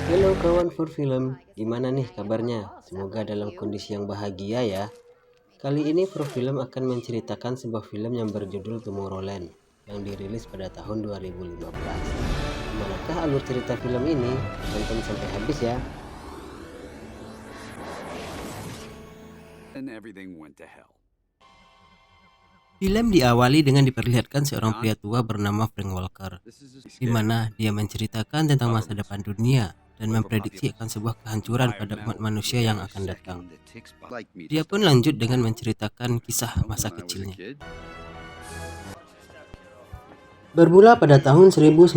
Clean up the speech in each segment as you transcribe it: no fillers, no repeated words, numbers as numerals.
Halo kawan for film, gimana nih kabarnya? Semoga dalam kondisi yang bahagia ya. Kali ini for film akan menceritakan sebuah film yang berjudul Tomorrowland yang dirilis pada tahun 2015. Manakah alur cerita film ini? Tonton sampai habis ya. And everything went to hell. Film diawali dengan diperlihatkan seorang pria tua bernama Frank Walker, di mana dia menceritakan tentang masa depan dunia dan memprediksi akan sebuah kehancuran pada umat manusia yang akan datang. Dia pun lanjut dengan menceritakan kisah masa kecilnya. Bermula pada tahun 1964,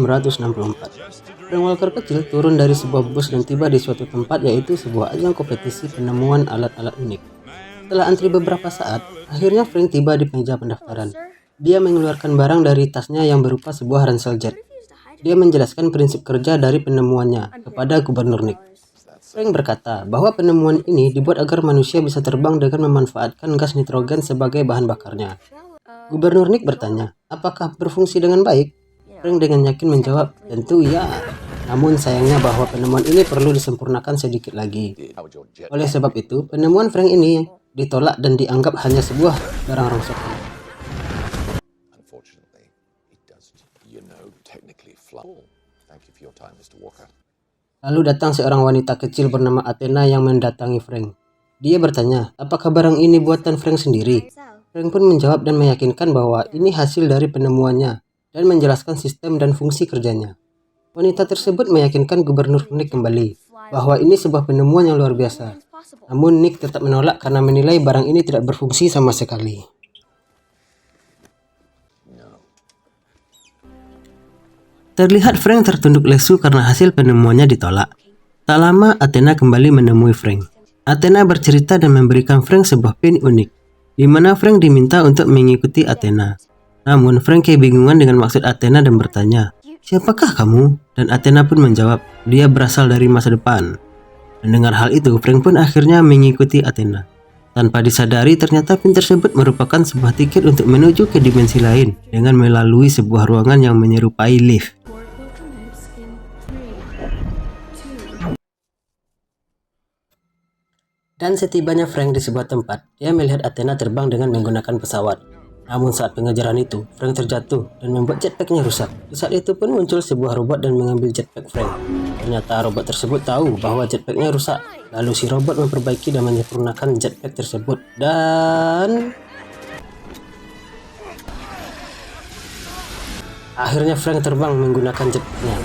Frank Walker kecil turun dari sebuah bus dan tiba di suatu tempat, yaitu sebuah ajang kompetisi penemuan alat-alat unik. Setelah antri beberapa saat, akhirnya Frank tiba di meja pendaftaran. Dia mengeluarkan barang dari tasnya yang berupa sebuah ransel jet. Dia menjelaskan prinsip kerja dari penemuannya kepada Gubernur Nick. Frank berkata bahwa penemuan ini dibuat agar manusia bisa terbang dengan memanfaatkan gas nitrogen sebagai bahan bakarnya. Gubernur Nick bertanya, apakah berfungsi dengan baik? Frank dengan yakin menjawab, tentu ya. Namun sayangnya bahwa penemuan ini perlu disempurnakan sedikit lagi. Oleh sebab itu, penemuan Frank ini ditolak dan dianggap hanya sebuah barang rongsokan. Lalu datang seorang wanita kecil bernama Athena yang mendatangi Frank. Dia bertanya, apakah barang ini buatan Frank sendiri? Frank pun menjawab dan meyakinkan bahwa ini hasil dari penemuannya dan menjelaskan sistem dan fungsi kerjanya. Wanita tersebut meyakinkan Gubernur Nick kembali bahwa ini sebuah penemuan yang luar biasa. Namun Nick tetap menolak karena menilai barang ini tidak berfungsi sama sekali. Terlihat Frank tertunduk lesu karena hasil penemuannya ditolak. Tak lama Athena kembali menemui Frank. Athena bercerita dan memberikan Frank sebuah pin unik, di mana Frank diminta untuk mengikuti Athena. Namun Frank kebingungan dengan maksud Athena dan bertanya, siapakah kamu? Dan Athena pun menjawab, dia berasal dari masa depan. Mendengar hal itu, Frank pun akhirnya mengikuti Athena. Tanpa disadari, ternyata pin tersebut merupakan sebuah tiket untuk menuju ke dimensi lain dengan melalui sebuah ruangan yang menyerupai lift. Dan setibanya Frank di sebuah tempat, dia melihat Athena terbang dengan menggunakan pesawat. Namun saat pengejaran itu, Frank terjatuh dan membuat jetpacknya rusak. Di saat itu pun muncul sebuah robot dan mengambil jetpack Frank. Ternyata robot tersebut tahu bahwa jetpacknya rusak. Lalu si robot memperbaiki dan menyempurnakan jetpack tersebut. Dan akhirnya Frank terbang menggunakan jetpacknya.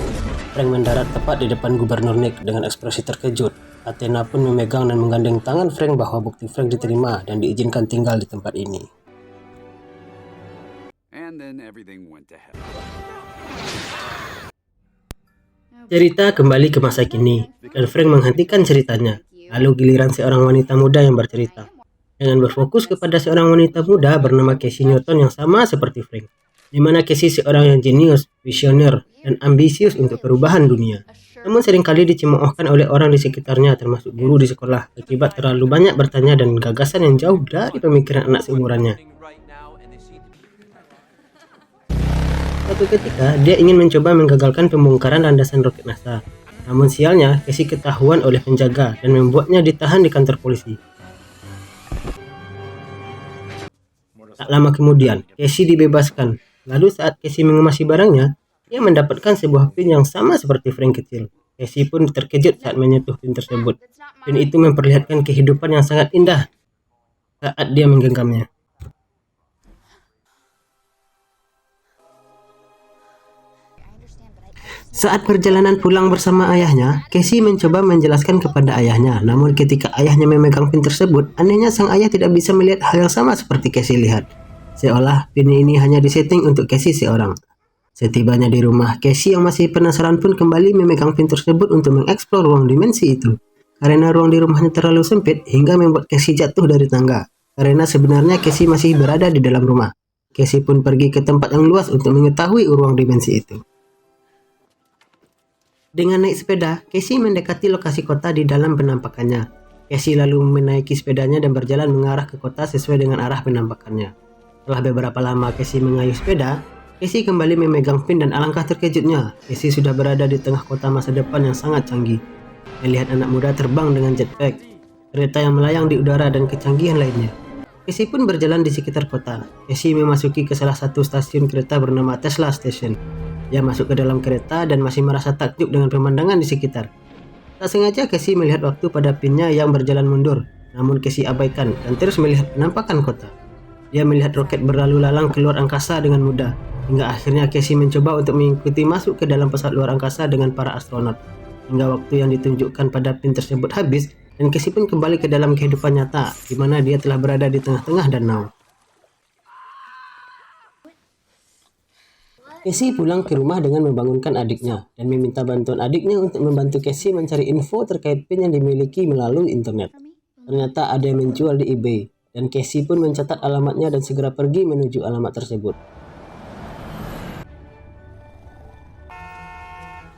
Frank mendarat tepat di depan Gubernur Nick dengan ekspresi terkejut. Athena pun memegang dan menggandeng tangan Frank bahwa bukti Frank diterima dan diizinkan tinggal di tempat ini. And then everything went to hell. Cerita kembali ke masa kini, dan Frank menghentikan ceritanya. Lalu giliran seorang wanita muda yang bercerita. Dengan berfokus kepada seorang wanita muda bernama Casey Newton yang sama seperti Frank, di mana Casey seorang yang jenius, visioner, dan ambisius untuk perubahan dunia. Namun seringkali dicemoohkan oleh orang di sekitarnya, termasuk guru di sekolah, akibat terlalu banyak bertanya dan gagasan yang jauh dari pemikiran anak seumurannya. Suatu ketika, dia ingin mencoba menggagalkan pembongkaran landasan roket NASA. Namun sialnya, Casey ketahuan oleh penjaga dan membuatnya ditahan di kantor polisi. Tak lama kemudian, Casey dibebaskan. Lalu saat Casey mengemasi barangnya, dia mendapatkan sebuah pin yang sama seperti Frank kecil. Casey pun terkejut saat menyentuh pin tersebut. Pin itu memperlihatkan kehidupan yang sangat indah saat dia menggenggamnya. Saat perjalanan pulang bersama ayahnya, Casey mencoba menjelaskan kepada ayahnya. Namun ketika ayahnya memegang pin tersebut, anehnya sang ayah tidak bisa melihat hal yang sama seperti Casey lihat. Seolah pin ini hanya disetting untuk Casey seorang. Setibanya di rumah, Casey yang masih penasaran pun kembali memegang pin tersebut untuk mengeksplor ruang dimensi itu. Karena ruang di rumahnya terlalu sempit hingga membuat Casey jatuh dari tangga. Karena sebenarnya Casey masih berada di dalam rumah. Casey pun pergi ke tempat yang luas untuk mengetahui ruang dimensi itu. Dengan naik sepeda, Casey mendekati lokasi kota di dalam penampakannya. Casey lalu menaiki sepedanya dan berjalan mengarah ke kota sesuai dengan arah penampakannya. Setelah beberapa lama Casey mengayuh sepeda, Casey kembali memegang pin dan alangkah terkejutnya, Casey sudah berada di tengah kota masa depan yang sangat canggih. Melihat anak muda terbang dengan jetpack, kereta yang melayang di udara dan kecanggihan lainnya. Casey pun berjalan di sekitar kota. Casey memasuki ke salah satu stasiun kereta bernama Tesla Station. Dia masuk ke dalam kereta dan masih merasa takjub dengan pemandangan di sekitar. Tak sengaja Casey melihat waktu pada pinnya yang berjalan mundur, namun Casey abaikan dan terus melihat penampakan kota. Dia melihat roket berlalu lalang keluar angkasa dengan mudah, hingga akhirnya Casey mencoba untuk mengikuti masuk ke dalam pesawat luar angkasa dengan para astronot. Hingga waktu yang ditunjukkan pada pin tersebut habis, dan Casey pun kembali ke dalam kehidupan nyata, di mana dia telah berada di tengah-tengah danau. Casey pulang ke rumah dengan membangunkan adiknya, dan meminta bantuan adiknya untuk membantu Casey mencari info terkait pin yang dimiliki melalui internet. Ternyata ada yang menjual di eBay, dan Casey pun mencatat alamatnya dan segera pergi menuju alamat tersebut.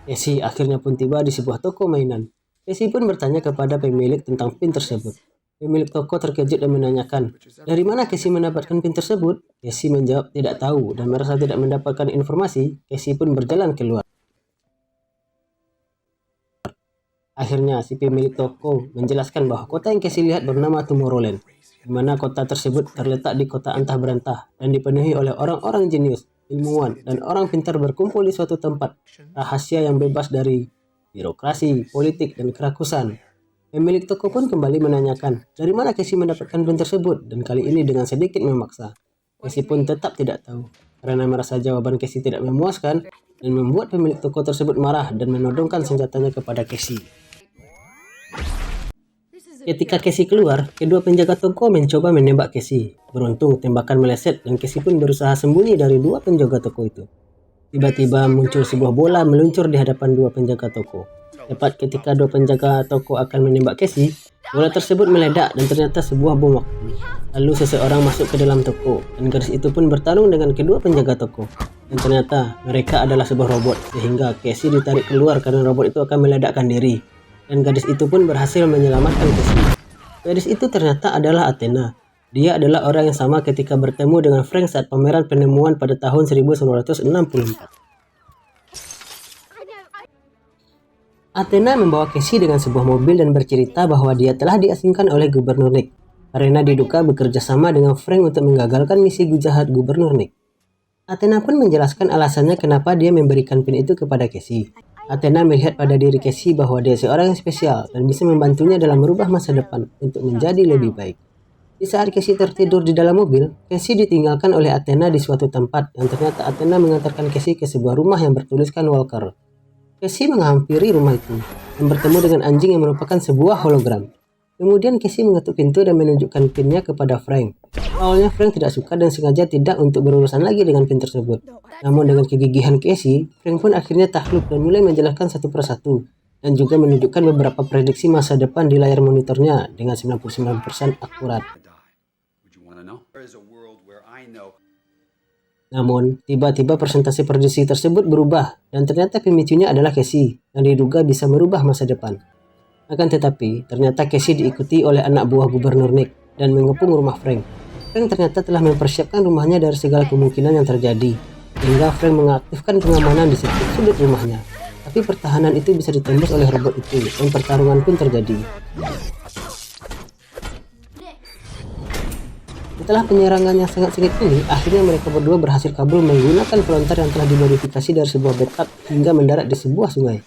Casey akhirnya pun tiba di sebuah toko mainan. Casey pun bertanya kepada pemilik tentang pin tersebut. Pemilik toko terkejut dan menanyakan, dari mana Casey mendapatkan pin tersebut? Casey menjawab tidak tahu dan merasa tidak mendapatkan informasi. Casey pun berjalan keluar. Akhirnya si pemilik toko menjelaskan bahwa kota yang Casey lihat bernama Tomorrowland, di mana kota tersebut terletak di kota antah berantah dan dipenuhi oleh orang-orang jenius, ilmuwan, dan orang pintar berkumpul di suatu tempat rahasia yang bebas dari birokrasi, politik, dan kerakusan. Pemilik toko pun kembali menanyakan dari mana Casey mendapatkan pin tersebut, dan kali ini dengan sedikit memaksa. Casey pun tetap tidak tahu, karena merasa jawaban Casey tidak memuaskan dan membuat pemilik toko tersebut marah dan menodongkan senjatanya kepada Casey. Ketika Casey keluar, kedua penjaga toko mencoba menembak Casey. Beruntung tembakan meleset dan Casey pun berusaha sembunyi dari dua penjaga toko itu. Tiba-tiba muncul sebuah bola meluncur di hadapan dua penjaga toko. Tepat ketika dua penjaga toko akan menembak Casey, bola tersebut meledak dan ternyata sebuah bom waktu. Lalu seseorang masuk ke dalam toko dan gadis itu pun bertarung dengan kedua penjaga toko. Dan ternyata mereka adalah sebuah robot, sehingga Casey ditarik keluar karena robot itu akan meledakkan diri. Dan gadis itu pun berhasil menyelamatkan Casey. Gadis itu ternyata adalah Athena. Dia adalah orang yang sama ketika bertemu dengan Frank saat pameran penemuan pada tahun 1964. Athena membawa Casey dengan sebuah mobil dan bercerita bahwa dia telah diasingkan oleh Gubernur Nick karena diduga bekerja sama dengan Frank untuk menggagalkan misi jahat Gubernur Nick. Athena pun menjelaskan alasannya kenapa dia memberikan pin itu kepada Casey. Athena melihat pada diri Casey bahwa dia seorang yang spesial dan bisa membantunya dalam merubah masa depan untuk menjadi lebih baik. Di saat Casey tertidur di dalam mobil, Casey ditinggalkan oleh Athena di suatu tempat dan ternyata Athena mengantarkan Casey ke sebuah rumah yang bertuliskan Walker. Casey menghampiri rumah itu dan bertemu dengan anjing yang merupakan sebuah hologram. Kemudian Casey mengetuk pintu dan menunjukkan pinnya kepada Frank. Awalnya Frank tidak suka dan sengaja tidak untuk berurusan lagi dengan pin tersebut. Namun dengan kegigihan Casey, Frank pun akhirnya takluk dan mulai menjelaskan satu persatu dan juga menunjukkan beberapa prediksi masa depan di layar monitornya dengan 99% akurat. Namun, tiba-tiba presentasi prediksi tersebut berubah dan ternyata pemicunya adalah Casey yang diduga bisa merubah masa depan. Akan tetapi, ternyata Casey diikuti oleh anak buah Gubernur Nick dan mengepung rumah Frank. Frank ternyata telah mempersiapkan rumahnya dari segala kemungkinan yang terjadi, hingga Frank mengaktifkan pengamanan di setiap sudut rumahnya. Tapi pertahanan itu bisa ditembus oleh robot itu dan pertarungan pun terjadi. Setelah penyerangan yang sangat sengit ini, akhirnya mereka berdua berhasil kabur menggunakan pelontar yang telah dimodifikasi dari sebuah backup hingga mendarat di sebuah sungai.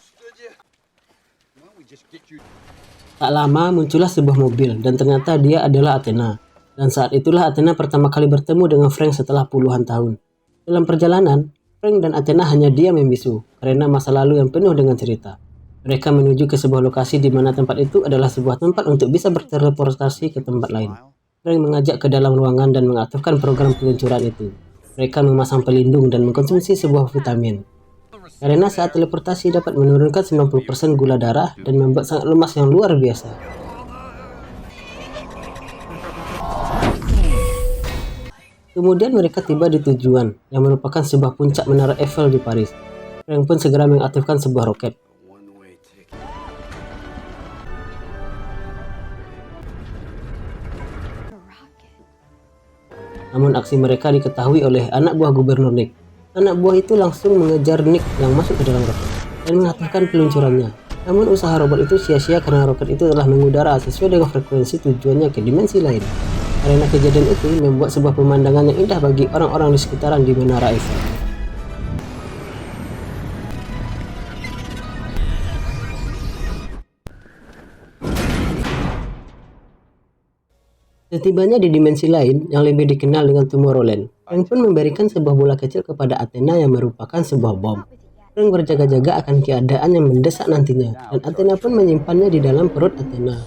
Tak lama muncullah sebuah mobil dan ternyata dia adalah Athena. Dan saat itulah Athena pertama kali bertemu dengan Frank setelah puluhan tahun. Dalam perjalanan, Frank dan Athena hanya diam membisu karena masa lalu yang penuh dengan cerita. Mereka menuju ke sebuah lokasi di mana tempat itu adalah sebuah tempat untuk bisa berteleportasi ke tempat lain. Frank mengajak ke dalam ruangan dan mengaktifkan program peluncuran itu. Mereka memasang pelindung dan mengkonsumsi sebuah vitamin. Karena saat teleportasi dapat menurunkan 90% gula darah dan membuat sangat lemas yang luar biasa. Kemudian mereka tiba di tujuan yang merupakan sebuah puncak menara Eiffel di Paris. Frank pun segera mengaktifkan sebuah roket. Namun aksi mereka diketahui oleh anak buah Gubernur Nick. anak buah itu langsung mengejar Nick yang masuk ke dalam roket dan mengatakan peluncurannya. Namun usaha robot itu sia-sia karena roket itu telah mengudara sesuai dengan frekuensi tujuannya ke dimensi lain. Karena kejadian itu membuat sebuah pemandangan yang indah bagi orang-orang di sekitaran di Menara Eiffel. Setibanya di dimensi lain yang lebih dikenal dengan Tomorrowland, Frank pun memberikan sebuah bola kecil kepada Athena yang merupakan sebuah bom. Frank berjaga-jaga akan keadaan yang mendesak nantinya, dan Athena pun menyimpannya di dalam perut Athena.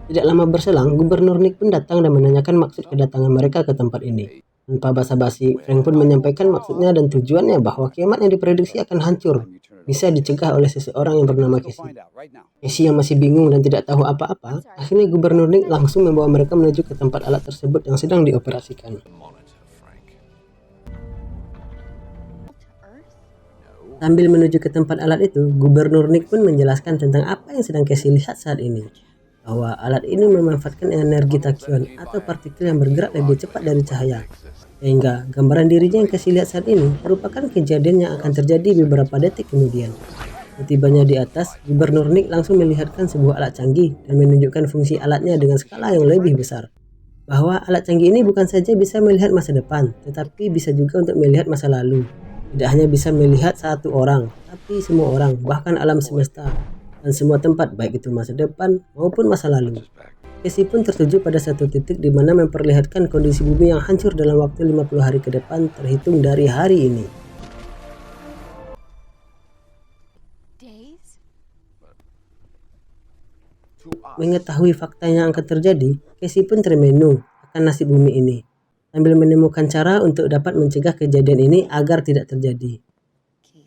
Tidak lama berselang, Gubernur Nick pun datang dan menanyakan maksud kedatangan mereka ke tempat ini. Tanpa basa-basi, Frank pun menyampaikan maksudnya dan tujuannya bahwa kiamat yang diprediksi akan hancur bisa dicegah oleh seseorang yang bernama Casey. Casey yang masih bingung dan tidak tahu apa-apa, akhirnya Gubernur Nick langsung membawa mereka menuju ke tempat alat tersebut yang sedang dioperasikan. Sambil menuju ke tempat alat itu, Gubernur Nick pun menjelaskan tentang apa yang sedang Casey lihat saat ini. Bahwa alat ini memanfaatkan energi tachyon atau partikel yang bergerak lebih cepat dari cahaya. Sehingga gambaran dirinya yang Casey lihat saat ini merupakan kejadian yang akan terjadi beberapa detik kemudian. Setibanya di atas, Gubernur Nick langsung melihatkan sebuah alat canggih dan menunjukkan fungsi alatnya dengan skala yang lebih besar. Bahwa alat canggih ini bukan saja bisa melihat masa depan, tetapi bisa juga untuk melihat masa lalu. Tidak hanya bisa melihat satu orang, tapi semua orang, bahkan alam semesta, dan semua tempat, baik itu masa depan maupun masa lalu. Casey pun tertuju pada satu titik di mana memperlihatkan kondisi bumi yang hancur dalam waktu 50 hari ke depan terhitung dari hari ini. Mengetahui fakta yang akan terjadi, Casey pun termenung akan nasib bumi ini, sambil menemukan cara untuk dapat mencegah kejadian ini agar tidak terjadi.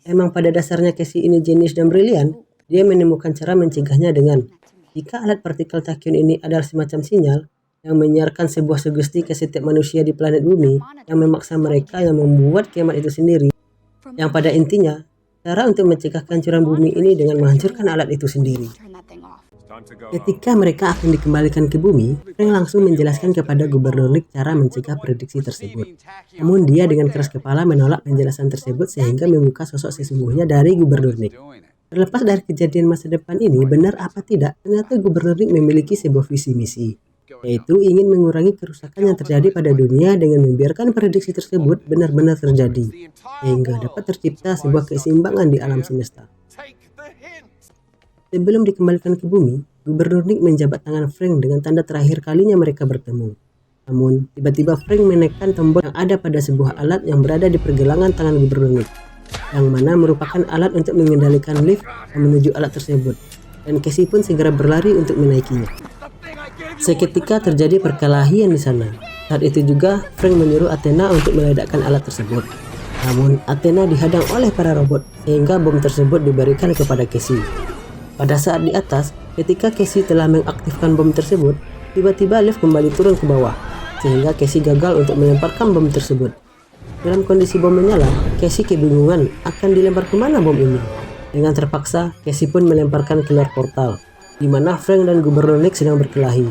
Emang pada dasarnya Casey ini jenius dan brilian, dia menemukan cara mencegahnya dengan jika alat partikel tachyon ini adalah semacam sinyal yang menyiarkan sebuah sugesti ke setiap manusia di planet bumi yang memaksa mereka yang membuat kiamat itu sendiri, yang pada intinya cara untuk mencegah kehancuran bumi ini dengan menghancurkan alat itu sendiri. Ketika mereka akan dikembalikan ke bumi, Frank langsung menjelaskan kepada Gubernur Nick cara mencegah prediksi tersebut. Namun dia dengan keras kepala menolak penjelasan tersebut sehingga membuka sosok sesungguhnya dari Gubernur Nick. Terlepas dari kejadian masa depan ini, benar apa tidak, ternyata Gubernur Nick memiliki sebuah visi misi, yaitu ingin mengurangi kerusakan yang terjadi pada dunia dengan membiarkan prediksi tersebut benar-benar terjadi, sehingga dapat tercipta sebuah keseimbangan di alam semesta. Sebelum dikembalikan ke bumi, Gubernur Nick menjabat tangan Frank dengan tanda terakhir kalinya mereka bertemu. Namun, tiba-tiba Frank menekan tombol yang ada pada sebuah alat yang berada di pergelangan tangan Gubernur Nick, yang mana merupakan alat untuk mengendalikan lift yang menuju alat tersebut, dan Casey pun segera berlari untuk menaikinya. Seketika terjadi perkelahian di sana. Saat itu juga Frank menyuruh Athena untuk meledakkan alat tersebut. Namun Athena dihadang oleh para robot sehingga bom tersebut diberikan kepada Casey. Pada saat di atas, ketika Casey telah mengaktifkan bom tersebut, tiba-tiba lift kembali turun ke bawah, sehingga Casey gagal untuk melemparkan bom tersebut. Dalam kondisi bom menyala, Casey kebingungan akan dilempar kemana bom ini. Dengan terpaksa, Casey pun melemparkan keluar portal, di mana Frank dan Gubernur Nick sedang berkelahi.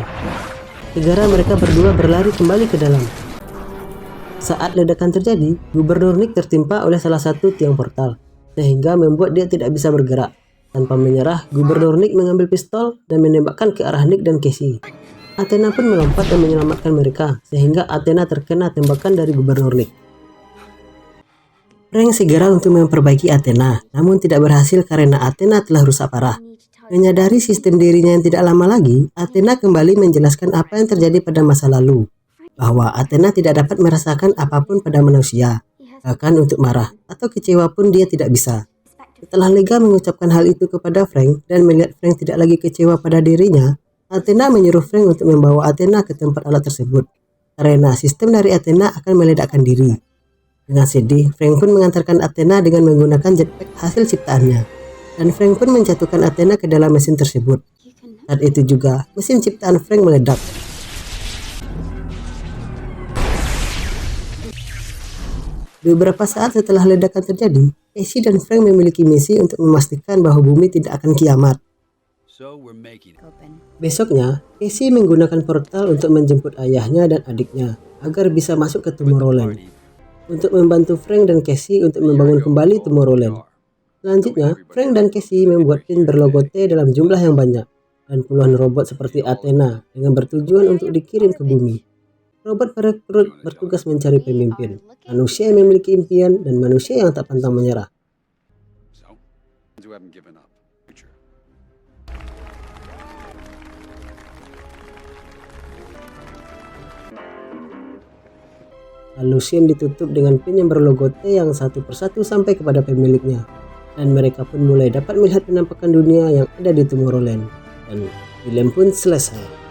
Segera mereka berdua berlari kembali ke dalam. Saat ledakan terjadi, Gubernur Nick tertimpa oleh salah satu tiang portal, sehingga membuat dia tidak bisa bergerak. Tanpa menyerah, Gubernur Nick mengambil pistol dan menembakkan ke arah Nick dan Casey. Athena pun melompat dan menyelamatkan mereka, sehingga Athena terkena tembakan dari Gubernur Nick. Frank segera untuk memperbaiki Athena, namun tidak berhasil karena Athena telah rusak parah. Menyadari sistem dirinya yang tidak lama lagi, Athena kembali menjelaskan apa yang terjadi pada masa lalu, bahwa Athena tidak dapat merasakan apapun pada manusia, bahkan untuk marah atau kecewa pun dia tidak bisa. Setelah lega mengucapkan hal itu kepada Frank dan melihat Frank tidak lagi kecewa pada dirinya, Athena menyuruh Frank untuk membawa Athena ke tempat alat tersebut, karena sistem dari Athena akan meledakkan diri. Dengan sedih, Frank pun mengantarkan Athena dengan menggunakan jetpack hasil ciptaannya, dan Frank pun menjatuhkan Athena ke dalam mesin tersebut. Saat itu juga, mesin ciptaan Frank meledak. Beberapa saat setelah ledakan terjadi, Casey dan Frank memiliki misi untuk memastikan bahwa bumi tidak akan kiamat. Besoknya, Casey menggunakan portal untuk menjemput ayahnya dan adiknya agar bisa masuk ke Tomorrowland. untuk membantu Frank dan Casey untuk membangun kembali Tomorrowland. Selanjutnya, Frank dan Casey membuat pin berlogo T dalam jumlah yang banyak dan puluhan robot seperti Athena dengan bertujuan untuk dikirim ke bumi. Robot perekrut bertugas mencari pemimpin, manusia yang memiliki impian dan manusia yang tak pantang menyerah. Who haven't given up. Future. Lalu scene ditutup dengan pin yang berlogo T yang satu persatu sampai kepada pemiliknya. Dan mereka pun mulai dapat melihat penampakan dunia yang ada di Tomorrowland. Dan film pun selesai.